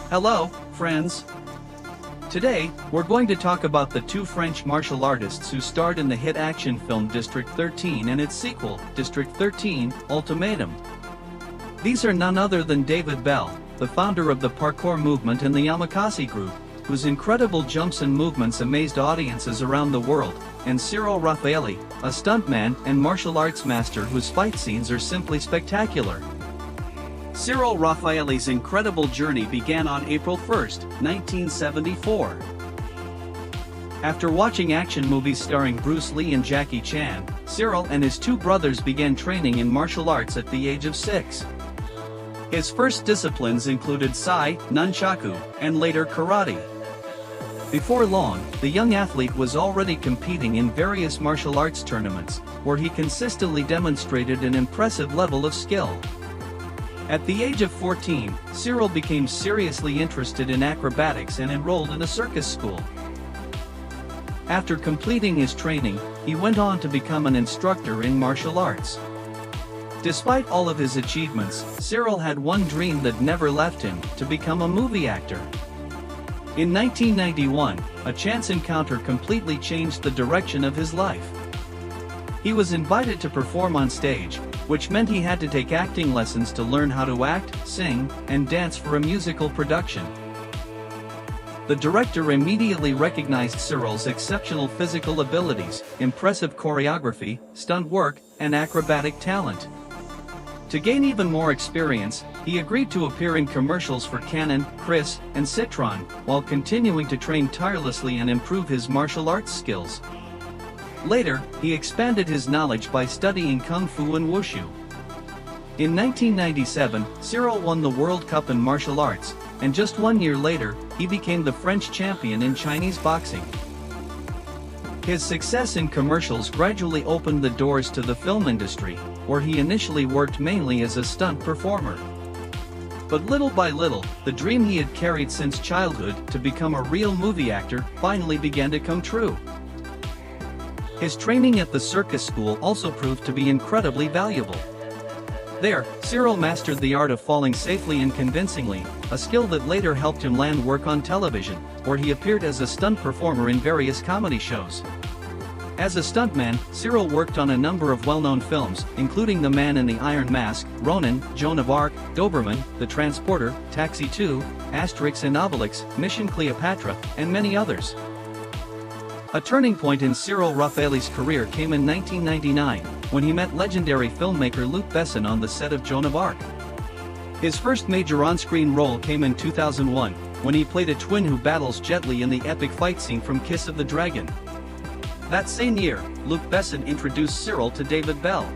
Hello, friends. Today, we're going to talk about the two French martial artists who starred in the hit action film District 13 and its sequel, District 13, Ultimatum. These are none other than David Belle, the founder of the Parkour movement and the Yamakasi group, whose incredible jumps and movements amazed audiences around the world, and Cyril Raffaelli, a stuntman and martial arts master whose fight scenes are simply spectacular. Cyril Raffaelli's incredible journey began on April 1, 1974. After watching action movies starring Bruce Lee and Jackie Chan, Cyril and his two brothers began training in martial arts at the age of 6. His first disciplines included Sai, Nunchaku, and later karate. Before long, the young athlete was already competing in various martial arts tournaments, where he consistently demonstrated an impressive level of skill. At the age of 14, Cyril became seriously interested in acrobatics and enrolled in a circus school. After completing his training, he went on to become an instructor in martial arts. Despite all of his achievements, Cyril had one dream that never left him: to become a movie actor. In 1991, a chance encounter completely changed the direction of his life. He was invited to perform on stage, which meant he had to take acting lessons to learn how to act, sing, and dance for a musical production. The director immediately recognized Cyril's exceptional physical abilities, impressive choreography, stunt work, and acrobatic talent. To gain even more experience, he agreed to appear in commercials for Canon, Chris, and Citron, while continuing to train tirelessly and improve his martial arts skills. Later, he expanded his knowledge by studying Kung Fu and Wushu. In 1997, Cyril won the World Cup in martial arts, and just 1 year later, he became the French champion in Chinese boxing. His success in commercials gradually opened the doors to the film industry, where he initially worked mainly as a stunt performer. But little by little, the dream he had carried since childhood to become a real movie actor finally began to come true. His training at the circus school also proved to be incredibly valuable. There, Cyril mastered the art of falling safely and convincingly, a skill that later helped him land work on television, where he appeared as a stunt performer in various comedy shows. As a stuntman, Cyril worked on a number of well-known films, including The Man in the Iron Mask, Ronin, Joan of Arc, Doberman, The Transporter, Taxi 2, Asterix and Obelix, Mission Cleopatra, and many others. A turning point in Cyril Raffaelli's career came in 1999, when he met legendary filmmaker Luc Besson on the set of Joan of Arc. His first major on-screen role came in 2001, when he played a twin who battles Jet Li in the epic fight scene from Kiss of the Dragon. That same year, Luc Besson introduced Cyril to David Belle.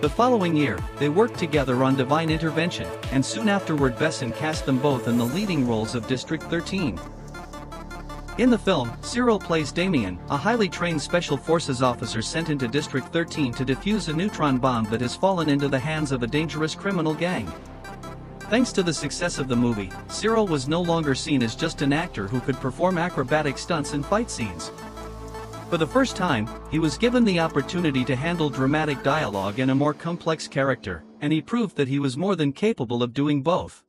The following year, they worked together on Divine Intervention, and soon afterward Besson cast them both in the leading roles of District 13. In the film, Cyril plays Damien, a highly trained special forces officer sent into District 13 to defuse a neutron bomb that has fallen into the hands of a dangerous criminal gang. Thanks to the success of the movie, Cyril was no longer seen as just an actor who could perform acrobatic stunts and fight scenes. For the first time, he was given the opportunity to handle dramatic dialogue and a more complex character, and he proved that he was more than capable of doing both.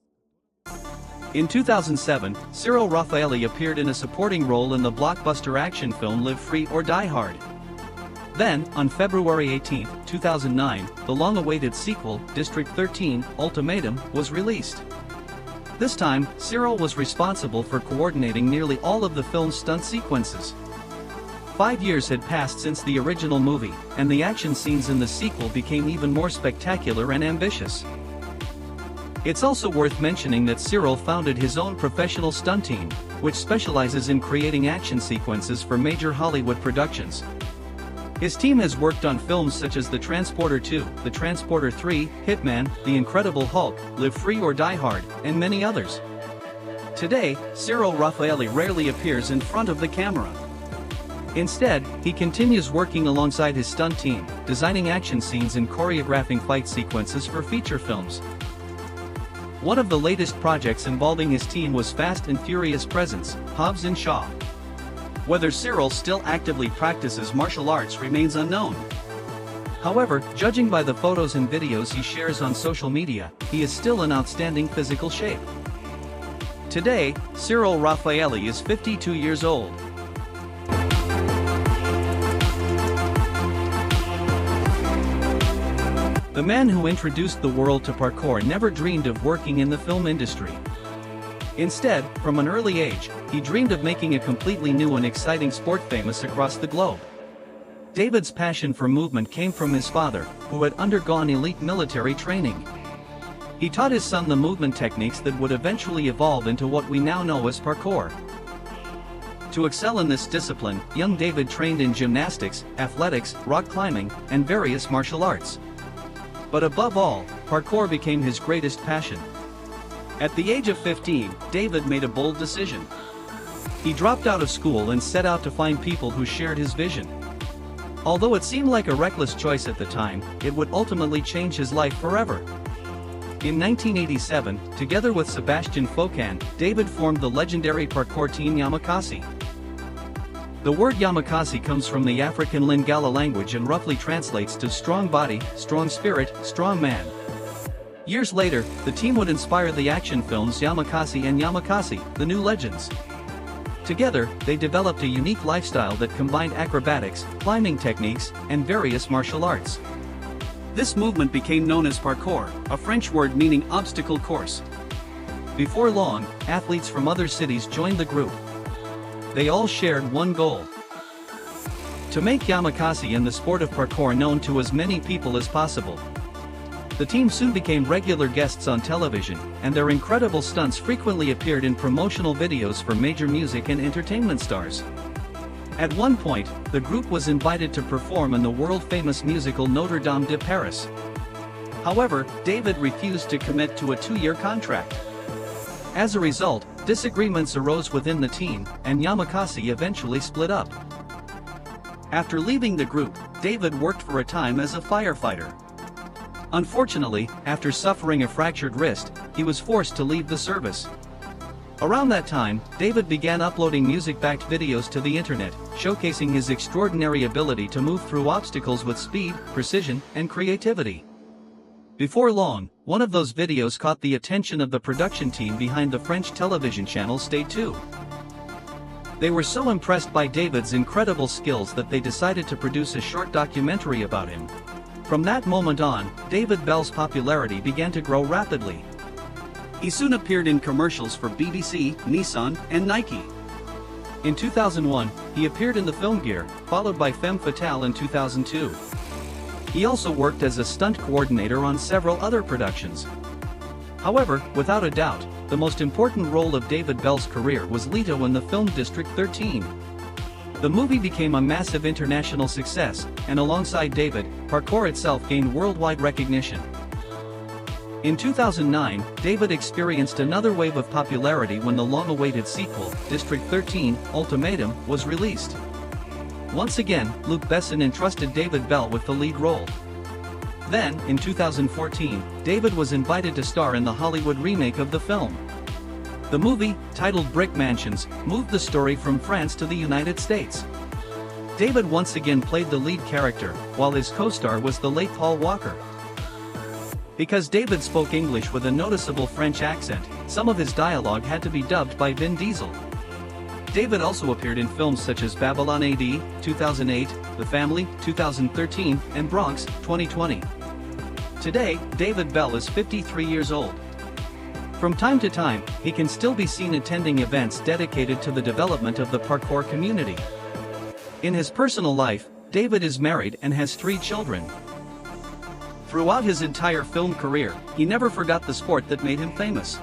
In 2007, Cyril Raffaelli appeared in a supporting role in the blockbuster action film Live Free or Die Hard. Then, on February 18, 2009, the long-awaited sequel, District 13, Ultimatum, was released. This time, Cyril was responsible for coordinating nearly all of the film's stunt sequences. 5 years had passed since the original movie, and the action scenes in the sequel became even more spectacular and ambitious. It's also worth mentioning that Cyril founded his own professional stunt team, which specializes in creating action sequences for major Hollywood productions. His team has worked on films such as The Transporter 2, The Transporter 3, Hitman, The Incredible Hulk, Live Free or Die Hard, and many others. Today, Cyril Raffaelli rarely appears in front of the camera. Instead, he continues working alongside his stunt team, designing action scenes and choreographing fight sequences for feature films. One of the latest projects involving his team was Fast and Furious Presents, Hobbs and Shaw. Whether Cyril still actively practices martial arts remains unknown. However, judging by the photos and videos he shares on social media, he is still in outstanding physical shape. Today, Cyril Raffaelli is 52 years old. The man who introduced the world to parkour never dreamed of working in the film industry. Instead, from an early age, he dreamed of making a completely new and exciting sport famous across the globe. David's passion for movement came from his father, who had undergone elite military training. He taught his son the movement techniques that would eventually evolve into what we now know as parkour. To excel in this discipline, young David trained in gymnastics, athletics, rock climbing, and various martial arts. But above all, parkour became his greatest passion. At the age of 15, David made a bold decision. He dropped out of school and set out to find people who shared his vision. Although it seemed like a reckless choice at the time, it would ultimately change his life forever. In 1987, together with Sebastian Foucan, David formed the legendary parkour team Yamakasi. The word Yamakasi comes from the African Lingala language and roughly translates to strong body, strong spirit, strong man. Years later, the team would inspire the action films Yamakasi and Yamakasi, The New Legends. Together, they developed a unique lifestyle that combined acrobatics, climbing techniques, and various martial arts. This movement became known as parkour, a French word meaning obstacle course. Before long, athletes from other cities joined the group. They all shared one goal: to make Yamakasi and the sport of parkour known to as many people as possible. The team soon became regular guests on television, and their incredible stunts frequently appeared in promotional videos for major music and entertainment stars. At one point, the group was invited to perform in the world-famous musical Notre Dame de Paris. However, David refused to commit to a 2-year contract. As a result, disagreements arose within the team, and Yamakasi eventually split up. After leaving the group, David worked for a time as a firefighter. Unfortunately, after suffering a fractured wrist, he was forced to leave the service. Around that time, David began uploading music-backed videos to the internet, showcasing his extraordinary ability to move through obstacles with speed, precision, and creativity. Before long, one of those videos caught the attention of the production team behind the French television channel Stade 2. They were so impressed by David's incredible skills that they decided to produce a short documentary about him. From that moment on, David Belle's popularity began to grow rapidly. He soon appeared in commercials for BBC, Nissan, and Nike. In 2001, he appeared in the film Gear, followed by Femme Fatale in 2002. He also worked as a stunt coordinator on several other productions. However, without a doubt, the most important role of David Belle's career was Leto in the film District 13. The movie became a massive international success, and alongside David, parkour itself gained worldwide recognition. In 2009, David experienced another wave of popularity when the long-awaited sequel, District 13, Ultimatum, was released. Once again, Luc Besson entrusted David Belle with the lead role. Then, in 2014, David was invited to star in the Hollywood remake of the film. The movie, titled Brick Mansions, moved the story from France to the United States. David once again played the lead character, while his co-star was the late Paul Walker. Because David spoke English with a noticeable French accent, some of his dialogue had to be dubbed by Vin Diesel. David also appeared in films such as Babylon AD, 2008, The Family, 2013, and Bronx, 2020. Today, David Belle is 53 years old. From time to time, he can still be seen attending events dedicated to the development of the parkour community. In his personal life, David is married and has 3 children. Throughout his entire film career, he never forgot the sport that made him famous.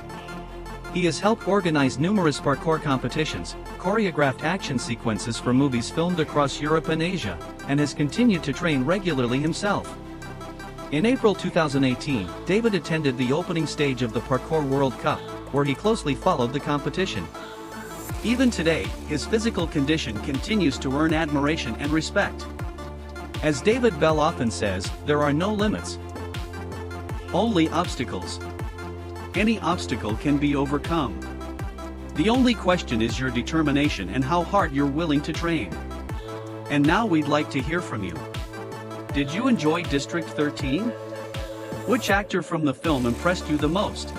He has helped organize numerous parkour competitions, choreographed action sequences for movies filmed across Europe and Asia, and has continued to train regularly himself. In April 2018, David attended the opening stage of the Parkour World Cup, where he closely followed the competition. Even today, his physical condition continues to earn admiration and respect. As David Belle often says, there are no limits, only obstacles. Any obstacle can be overcome. The only question is your determination and how hard you're willing to train. And now we'd like to hear from you. Did you enjoy District 13? Which actor from the film impressed you the most?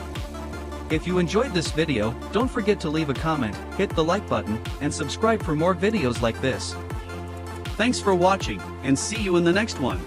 If you enjoyed this video, don't forget to leave a comment, hit the like button, and subscribe for more videos like this. Thanks for watching, and see you in the next one.